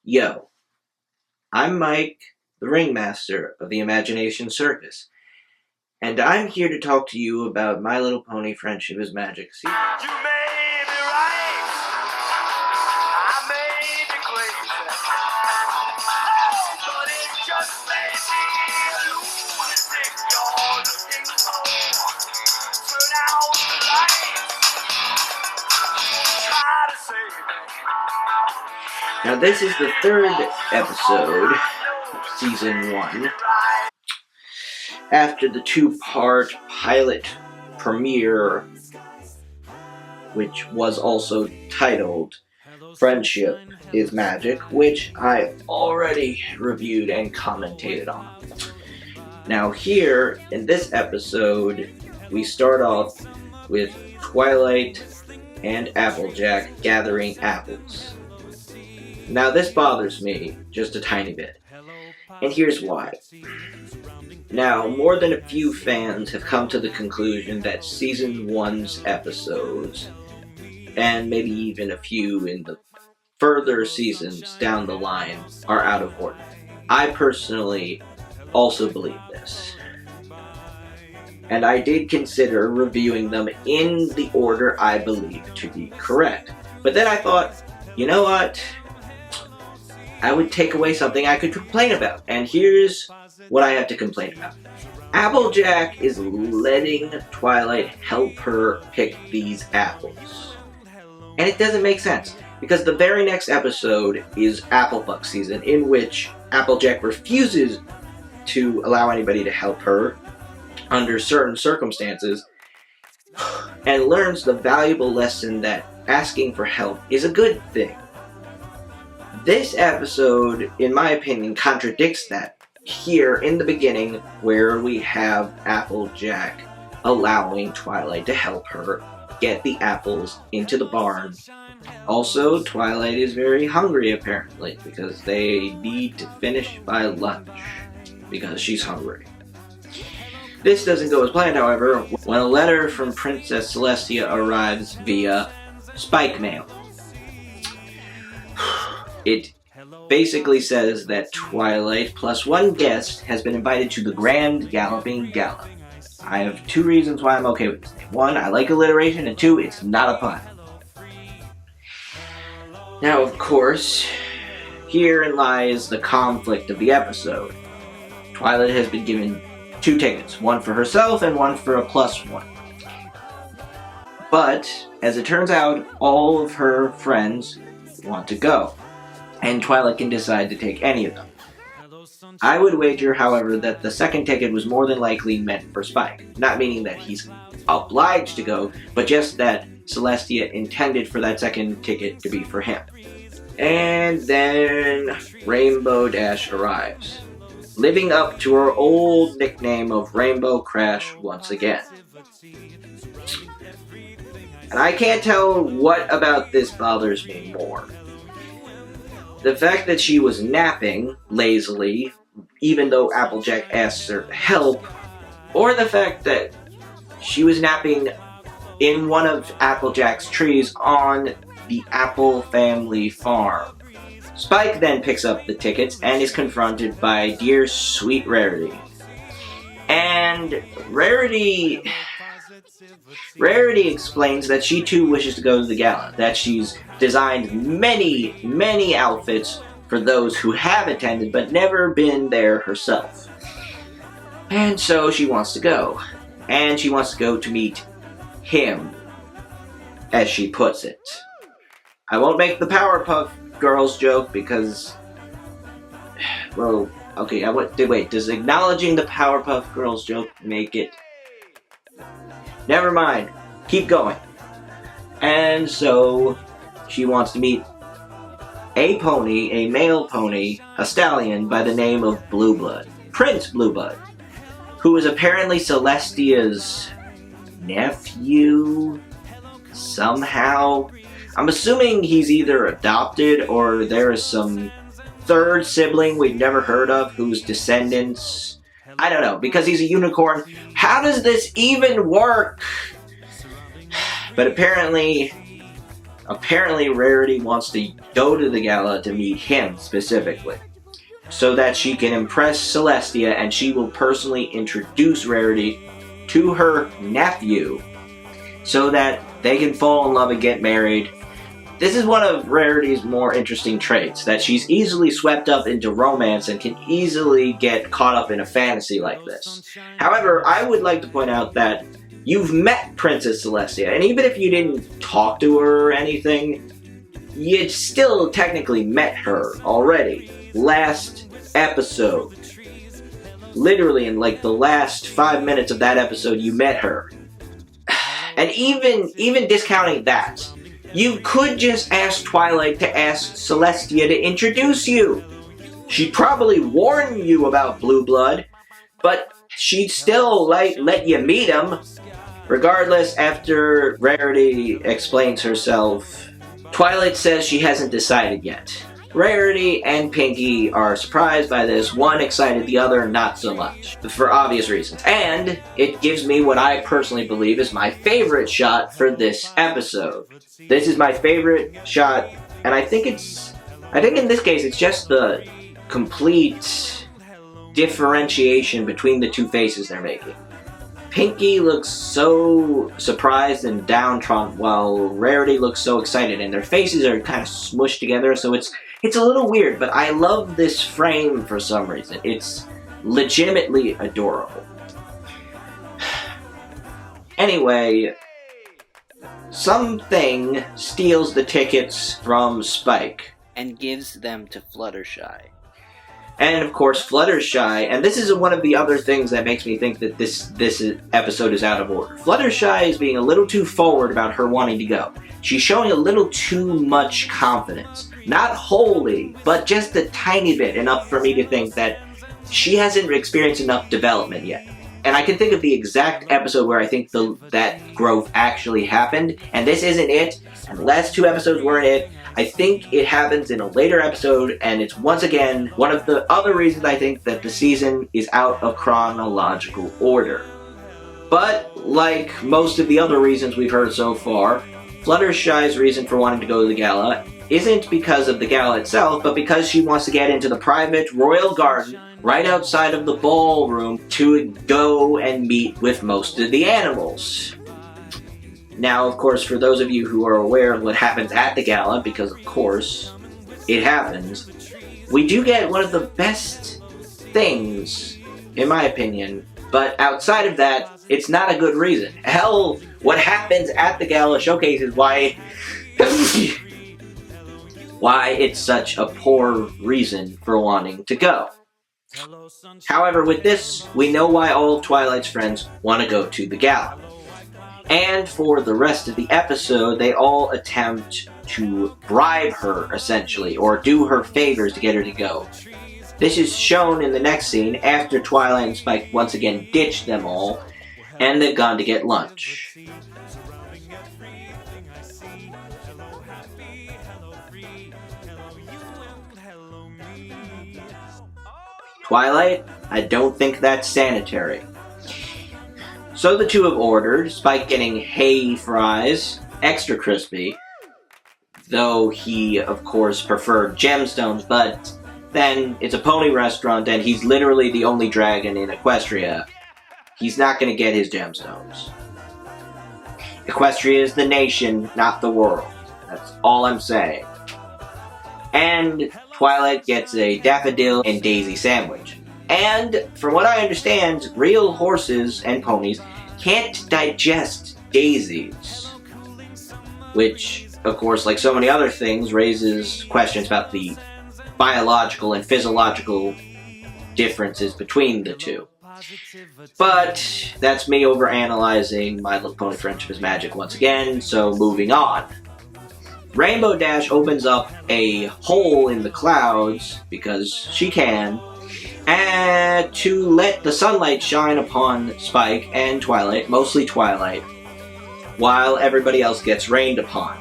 Yo, I'm Mike, the ringmaster of the Imagination Circus, and I'm here to talk to you about My Little Pony Friendship is Magic. See, You may be right, I may be crazy, but it just may be a lunatic you're looking for. Turn out the lights, try to save me. now this is the third episode of Season 1, after the two-part pilot premiere, which was also titled Friendship is Magic, which I already reviewed and commentated on. Now here, in this episode, we start off with Twilight and Applejack gathering apples. Now this bothers me just a tiny bit, and here's why. Now, more than a few fans have come to the conclusion that Season 1's episodes, and maybe even a few in the further seasons down the line, are out of order. I personally also believe this, and I did consider reviewing them in the order I believe to be correct. But then I thought, you know what? I would take away something I could complain about, and here's what I have to complain about. Applejack is letting Twilight help her pick these apples. And it doesn't make sense, because the very next episode is Applefuck season, in which Applejack refuses to allow anybody to help her under certain circumstances, and learns the valuable lesson that asking for help is a good thing. This episode, in my opinion, contradicts that here in the beginning, where we have Applejack allowing Twilight to help her get the apples into the barn. Also, Twilight is very hungry apparently, because they need to finish by lunch, because she's hungry. This doesn't go as planned, however, when a letter from Princess Celestia arrives via Spike Mail. It basically says that Twilight plus one guest has been invited to the Grand Galloping Gala. I have two reasons why I'm okay with this name. One, I like alliteration, and two, it's not a pun. Now, of course, herein lies the conflict of the episode. Twilight has been given two tickets, one for herself and one for a plus one. But, as it turns out, all of her friends want to go, and Twilight can decide to take any of them. I would wager, however, that the second ticket was more than likely meant for Spike. Not meaning that he's obliged to go, but just that Celestia intended for that second ticket to be for him. And then Rainbow Dash arrives, living up to her old nickname of Rainbow Crash once again. And I can't tell what about this bothers me more. The fact that she was napping lazily, even though Applejack asked her to help, or the fact that she was napping in one of Applejack's trees on the Apple family farm. Spike then picks up the tickets and is confronted by dear sweet Rarity. And Rarity explains that she too wishes to go to the gala, that she's designed many, many outfits for those who have attended but never been there herself. And so she wants to go. And she wants to go to meet him, as she puts it. I won't make the Powerpuff Girls joke because, well, okay, wait, does acknowledging the Powerpuff Girls joke make it? Never mind, keep going. And so, she wants to meet a pony, a male pony, a stallion by the name of Blueblood, Prince Blueblood, who is apparently Celestia's nephew, somehow. I'm assuming he's either adopted or there is some third sibling we've never heard of whose descendants, I don't know, because he's a unicorn. How does this even work? But apparently Apparently, Rarity wants to go to the gala to meet him specifically, so that she can impress Celestia and she will personally introduce Rarity to her nephew so that they can fall in love and get married. This is one of Rarity's more interesting traits, that she's easily swept up into romance and can easily get caught up in a fantasy like this. However, I would like to point out that you've met Princess Celestia, and even if you didn't talk to her or anything, you still technically met her already. Last episode. Literally in like the last 5 minutes of that episode, you met her. And even discounting that, you could just ask Twilight to ask Celestia to introduce you. She'd probably warn you about Blue Blood, but she'd still let you meet him. Regardless, after Rarity explains herself, Twilight says she hasn't decided yet. Rarity and Pinkie are surprised by this, one excited, the other not so much, for obvious reasons. And it gives me what I personally believe is my favorite shot for this episode. This is my favorite shot, and I think in this case it's just the complete differentiation between the two faces they're making. Pinkie looks so surprised and downtrodden, while Rarity looks so excited, and their faces are kind of smushed together, so it's a little weird, but I love this frame for some reason. It's legitimately adorable. Anyway, something steals the tickets from Spike and gives them to Fluttershy. And of course, Fluttershy, and this is one of the other things that makes me think that this episode is out of order. Fluttershy is being a little too forward about her wanting to go. She's showing a little too much confidence. Not wholly, but just a tiny bit, enough for me to think that she hasn't experienced enough development yet. And I can think of the exact episode where I think that growth actually happened, and this isn't it, and the last 2 episodes weren't it. I think it happens in a later episode, and it's once again one of the other reasons I think that the season is out of chronological order. But, like most of the other reasons we've heard so far, Fluttershy's reason for wanting to go to the gala isn't because of the gala itself, but because she wants to get into the private royal garden right outside of the ballroom to go and meet with most of the animals. Now, of course, for those of you who are aware of what happens at the gala, because of course it happens, we do get one of the best things, in my opinion, but outside of that, it's not a good reason. Hell, what happens at the gala showcases why it's such a poor reason for wanting to go. However, with this, we know why all of Twilight's friends want to go to the gala. And for the rest of the episode, they all attempt to bribe her, essentially, or do her favors to get her to go. This is shown in the next scene after Twilight and Spike once again ditch them all, and they've gone to get lunch. Twilight, I don't think that's sanitary. So the two have ordered, Spike getting hay fries, extra crispy, though he, of course, preferred gemstones, but then it's a pony restaurant and he's literally the only dragon in Equestria. He's not going to get his gemstones. Equestria is the nation, not the world. That's all I'm saying. And Twilight gets a daffodil and daisy sandwich. And, from what I understand, real horses and ponies can't digest daisies. Which, of course, like so many other things, raises questions about the biological and physiological differences between the two. But that's me overanalyzing My Little Pony Friendship is Magic once again, so moving on. Rainbow Dash opens up a hole in the clouds, because she can, and to let the sunlight shine upon Spike and Twilight, mostly Twilight, while everybody else gets rained upon.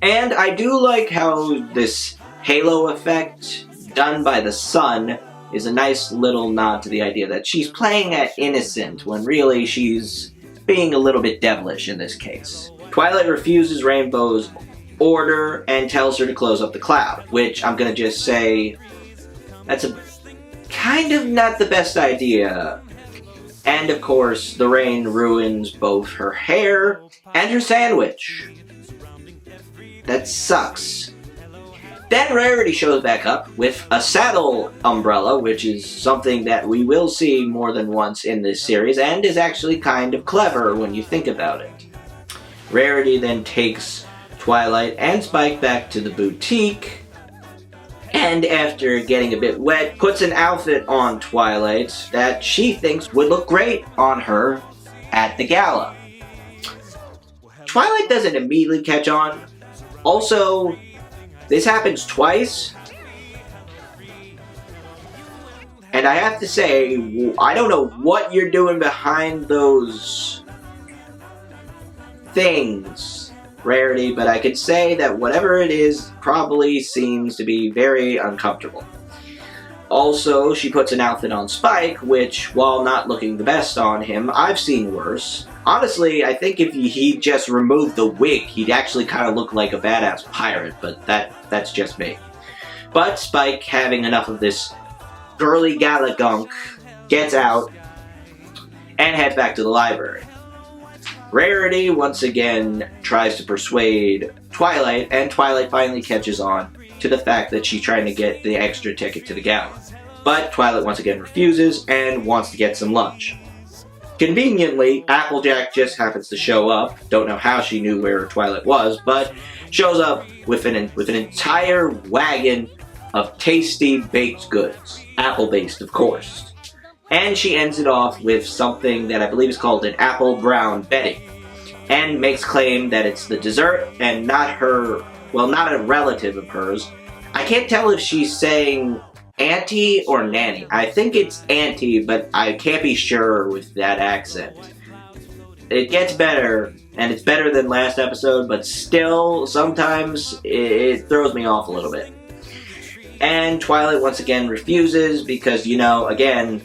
And I do like how this halo effect done by the sun is a nice little nod to the idea that she's playing at innocent when really she's being a little bit devilish in this case. Twilight refuses Rainbow's order and tells her to close up the cloud, which I'm gonna just say, that's a kind of not the best idea. And of course, the rain ruins both her hair and her sandwich. That sucks. Then Rarity shows back up with a saddle umbrella, which is something that we will see more than once in this series, and is actually kind of clever when you think about it. Rarity then takes Twilight and Spike back to the boutique, and after getting a bit wet, puts an outfit on Twilight that she thinks would look great on her at the gala. Twilight doesn't immediately catch on. Also, this happens twice, and I have to say, I don't know what you're doing behind those things, Rarity, but I could say that whatever it is probably seems to be very uncomfortable. Also, she puts an outfit on Spike, which, while not looking the best on him, I've seen worse. Honestly, I think if he just removed the wig, he'd actually kind of look like a badass pirate, but that's just me. But Spike, having enough of this girly gala gunk, gets out and heads back to the library. Rarity once again tries to persuade Twilight, and Twilight finally catches on to the fact that she's trying to get the extra ticket to the gala. But Twilight once again refuses and wants to get some lunch. Conveniently, Applejack just happens to show up. Don't know how she knew where Twilight was, but shows up with an entire wagon of tasty baked goods. Apple-based, of course. And she ends it off with something that I believe is called an apple brown Betty, and makes claim that it's the dessert and not her, well, not a relative of hers. I can't tell if she's saying auntie or nanny. I think it's auntie, but I can't be sure with that accent. It gets better, and it's better than last episode, but still, sometimes it throws me off a little bit. And Twilight once again refuses because, again,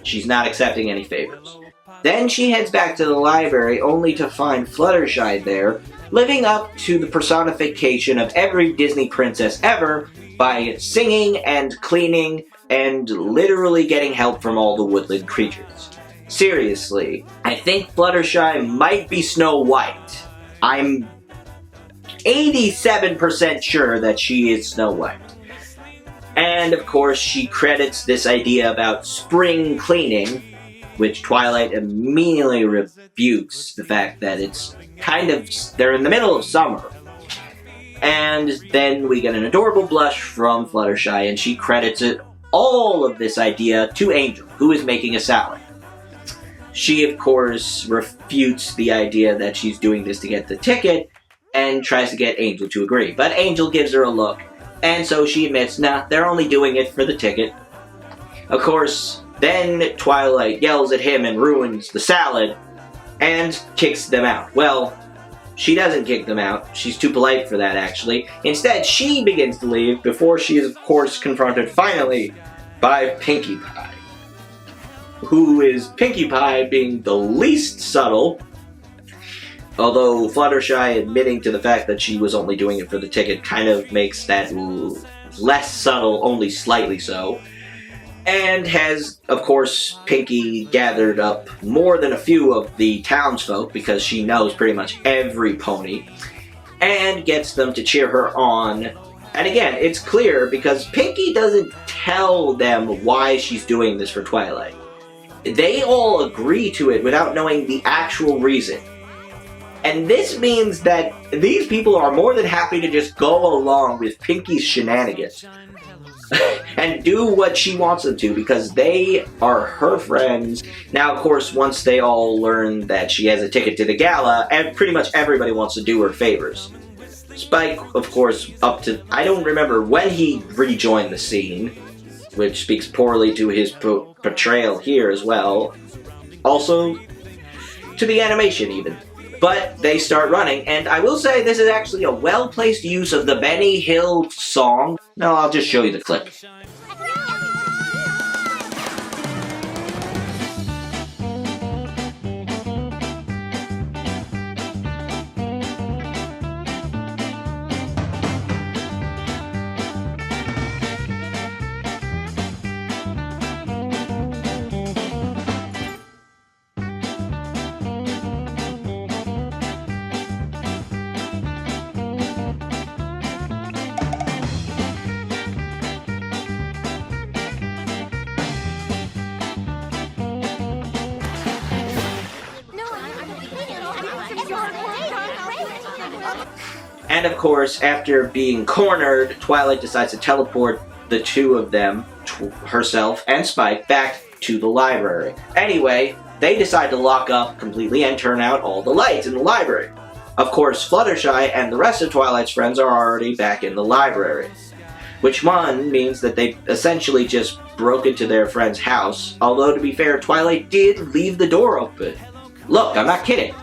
she's not accepting any favors. Then she heads back to the library only to find Fluttershy there, living up to the personification of every Disney princess ever by singing and cleaning and literally getting help from all the woodland creatures. Seriously, I think Fluttershy might be Snow White. I'm 87% sure that she is Snow White. And of course, she credits this idea about spring cleaning, which Twilight immediately rebukes the fact that it's they're in the middle of summer. And then we get an adorable blush from Fluttershy, and she credits all of this idea to Angel, who is making a salad. She, of course, refutes the idea that she's doing this to get the ticket, and tries to get Angel to agree. But Angel gives her a look, and so she admits, nah, they're only doing it for the ticket. Of course, then Twilight yells at him and ruins the salad, and kicks them out. Well, she doesn't kick them out. She's too polite for that, actually. Instead, she begins to leave before she is, of course, confronted finally by Pinkie Pie. Who is Pinkie Pie being the least subtle, although Fluttershy admitting to the fact that she was only doing it for the ticket kind of makes that less subtle, only slightly so. And has, of course, Pinkie gathered up more than a few of the townsfolk, because she knows pretty much every pony, and gets them to cheer her on. And again, it's clear because Pinkie doesn't tell them why she's doing this for Twilight. They all agree to it without knowing the actual reason. And this means that these people are more than happy to just go along with Pinkie's shenanigans and do what she wants them to, because they are her friends. Now, of course, once they all learn that she has a ticket to the gala, and pretty much everybody wants to do her favors. Spike, of course, I don't remember when he rejoined the scene, which speaks poorly to his portrayal here as well. Also, to the animation even. But they start running, and I will say this is actually a well-placed use of the Benny Hill song. No, I'll just show you the clip. And of course, after being cornered, Twilight decides to teleport the two of them, herself and Spike, back to the library. Anyway, they decide to lock up completely and turn out all the lights in the library. Of course, Fluttershy and the rest of Twilight's friends are already back in the library. Which one means that they essentially just broke into their friend's house, although to be fair, Twilight did leave the door open. Look, I'm not kidding.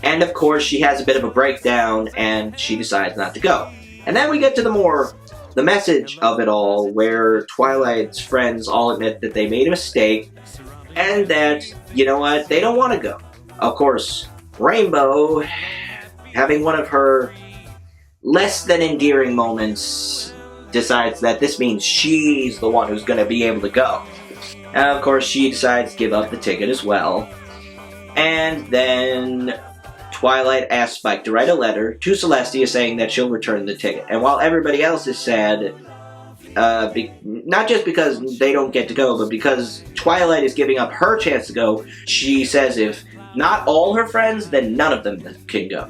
And of course, she has a bit of a breakdown and she decides not to go. And then we get to the message of it all, where Twilight's friends all admit that they made a mistake and that, you know what, they don't want to go. Of course, Rainbow, having one of her less than endearing moments, decides that this means she's the one who's going to be able to go. And of course, she decides to give up the ticket as well. And then Twilight asks Spike to write a letter to Celestia saying that she'll return the ticket. And while everybody else is sad, not just because they don't get to go, but because Twilight is giving up her chance to go, she says if not all her friends, then none of them can go.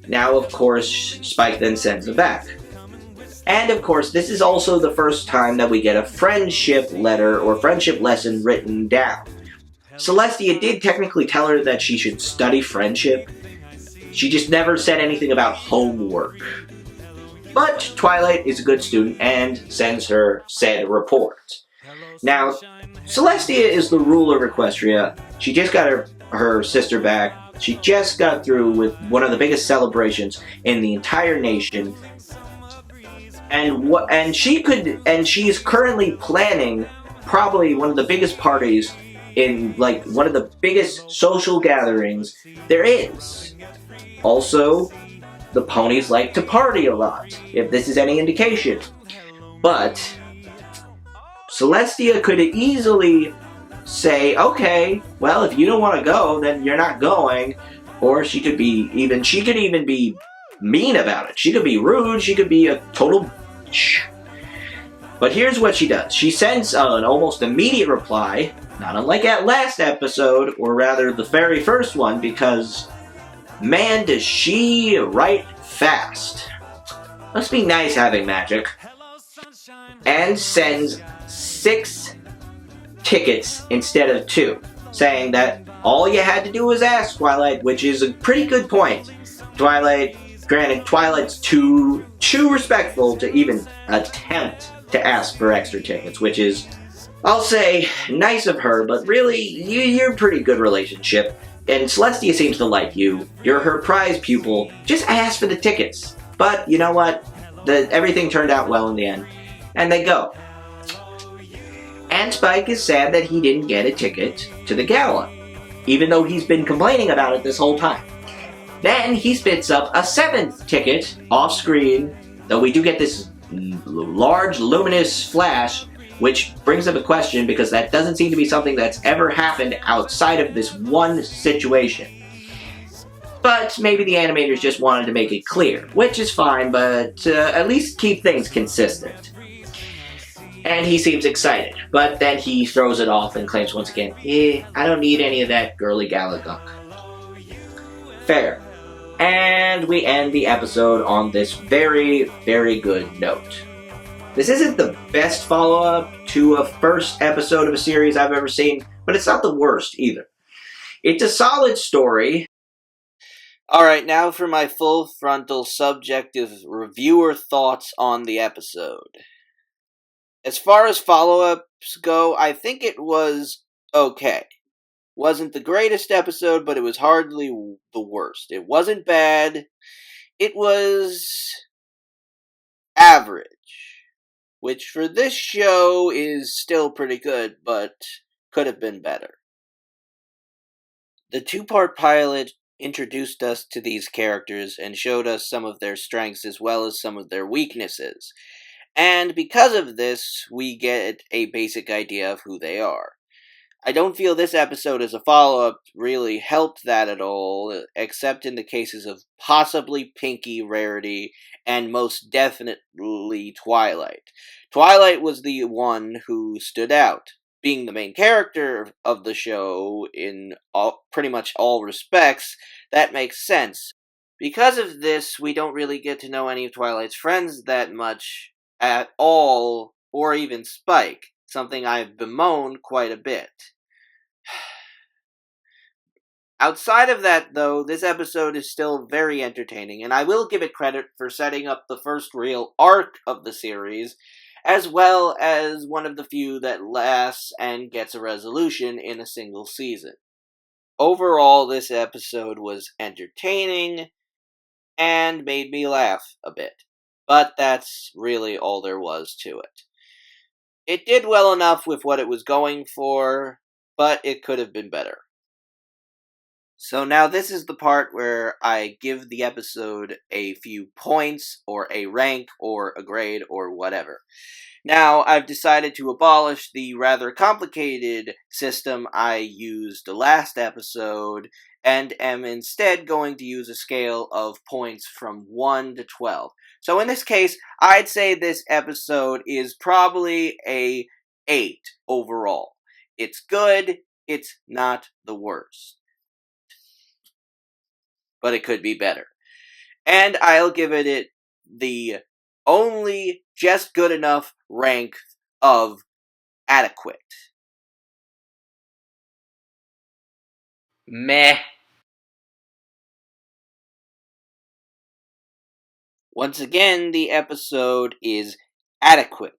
Now, of course, Spike then sends them back. And of course, this is also the first time that we get a friendship letter or friendship lesson written down. Celestia did technically tell her that she should study friendship. She just never said anything about homework. But Twilight is a good student and sends her said report. Now, Celestia is the ruler of Equestria. She just got her sister back. She just got through with one of the biggest celebrations in the entire nation. And she's currently planning probably one of the biggest parties in, like, one of the biggest social gatherings there is. Also, the ponies like to party a lot, if this is any indication. But Celestia could easily say, okay, well, if you don't want to go, then you're not going. Or she could even be mean about it. She could be rude, she could be a total bitch. But here's what she does. She sends an almost immediate reply, not unlike that last episode, or rather the very first one, because man, does she write fast. Must be nice having magic. And sends 6 tickets instead of 2, saying that all you had to do was ask, Twilight, which is a pretty good point. Granted, Twilight's too respectful to even attempt to ask for extra tickets, which is, I'll say, nice of her, but really, you're a pretty good relationship. And Celestia seems to like you. You're her prize pupil. Just ask for the tickets. But you know what? Everything turned out well in the end. And they go. And Spike is sad that he didn't get a ticket to the gala, even though he's been complaining about it this whole time. Then he spits up a 7th ticket off screen, though we do get this large luminous flash, which brings up a question because that doesn't seem to be something that's ever happened outside of this one situation. But maybe the animators just wanted to make it clear, which is fine, but at least keep things consistent. And he seems excited, but then he throws it off and claims once again, I don't need any of that girly gala gunk. Fair. And we end the episode on this very, very good note. This isn't the best follow-up to a first episode of a series I've ever seen, but it's not the worst either. It's a solid story. Alright, now for my full frontal subjective reviewer thoughts on the episode. As far as follow-ups go, I think it was okay. Wasn't the greatest episode, but it was hardly the worst. It wasn't bad. It was average, which for this show is still pretty good, but could have been better. The 2-part pilot introduced us to these characters and showed us some of their strengths as well as some of their weaknesses. And because of this, we get a basic idea of who they are. I don't feel this episode as a follow-up really helped that at all, except in the cases of possibly Pinkie, Rarity, and most definitely Twilight. Twilight was the one who stood out. being the main character of the show in pretty much all respects, that makes sense. Because of this, we don't really get to know any of Twilight's friends that much at all, or even Spike, something I've bemoaned quite a bit. Outside of that, though, this episode is still very entertaining, and I will give it credit for setting up the first real arc of the series, as well as one of the few that lasts and gets a resolution in a single season. Overall, this episode was entertaining and made me laugh a bit, but that's really all there was to it. It did well enough with what it was going for, but it could have been better. So now this is the part where I give the episode a few points, or a rank, or a grade, or whatever. Now, I've decided to abolish the rather complicated system I used the last episode, and am instead going to use a scale of points from 1 to 12. So in this case, I'd say this episode is probably a 8 overall. It's good, it's not the worst. But it could be better. And I'll give it the only just good enough rank of adequate. Meh. Once again, the episode is adequate.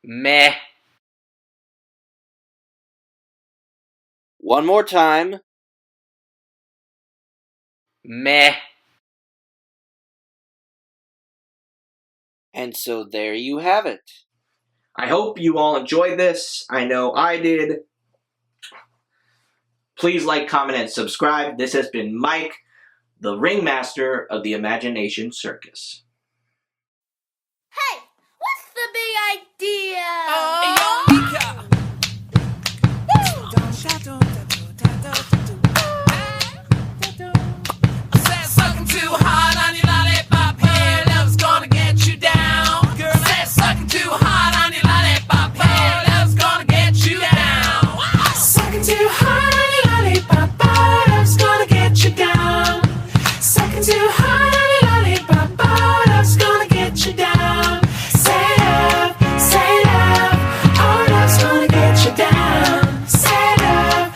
Meh. One more time. Meh. And so there you have it. I hope you all enjoyed this. I know I did. Please like, comment, and subscribe. This has been Mike, the ringmaster of the Imagination Circus. Hey, what's the big idea? Sucking too hard on your lollipop, hey, love's gonna get you down. Girl, said sucking too hard on your lollipop, hey, love's gonna get you down. Sucking too hard on your lollipop, love's gonna get you down. Sucking too hard on your lollipop, love's gonna get you down. Say love, oh, love's gonna get you down. Say love,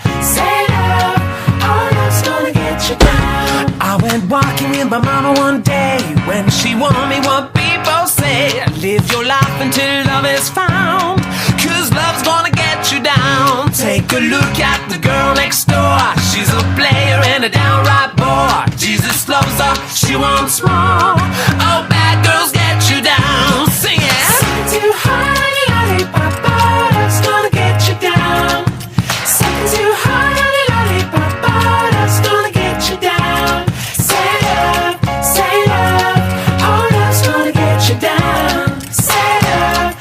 oh, love's gonna get you down. I went walking with my mama one day when she warned me what people say. Live your life until love is found, 'cause love's gonna get you down. Take a look at the girl next door. She's a player and a downright bore. Jesus loves her, she wants more. Oh, bad girls get you down. Sing it. Sucking too hard on your lollipop, love's gonna get you down. Sucking too hard on your lollipop, love's gonna get you down. Say love, oh, love's gonna get you down. Say love,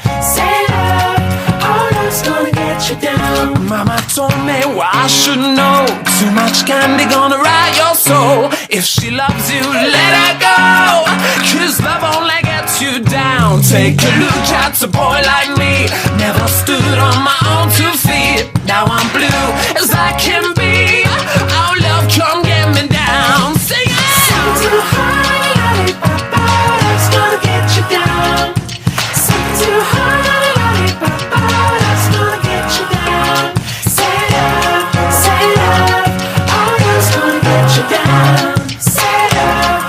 oh, love's gonna get you down. Mama told me what I should know. Too much candy gonna rot your soul. If she loves you, let her go, 'cause love only gets you down. Take a look at a boy like me. Never stood on my own 2 feet. Now I'm blue as I can be. Oh, love, come get me down. Sing it. Sucking too hard on your lollipop, love's gonna get you down. Sucking too hard on your lollipop, love's gonna get you down. Say love, oh, love's gonna get you down. Say love,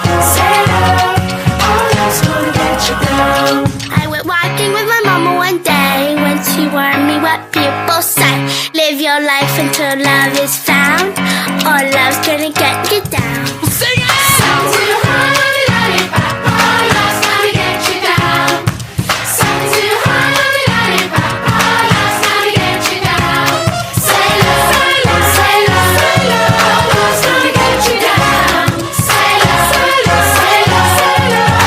oh, love's gonna get you down. I went walking with my mama one day when she warned me what people say. Live your life until love is found, or love's gonna get you down. Sing it. Sucking too hard on your lollipop, oh, love's gonna get you down. Sucking too hard on your lollipop, oh, love's gonna get you down. Say love, oh, love's gonna get you down. Say love,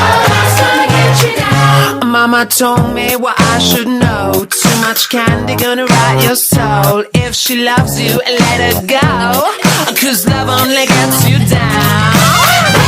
oh, love's gonna get you down. Mama told me what I should know. Too much candy gonna rot your soul. If she loves you, let her go, 'cause love only gets you down.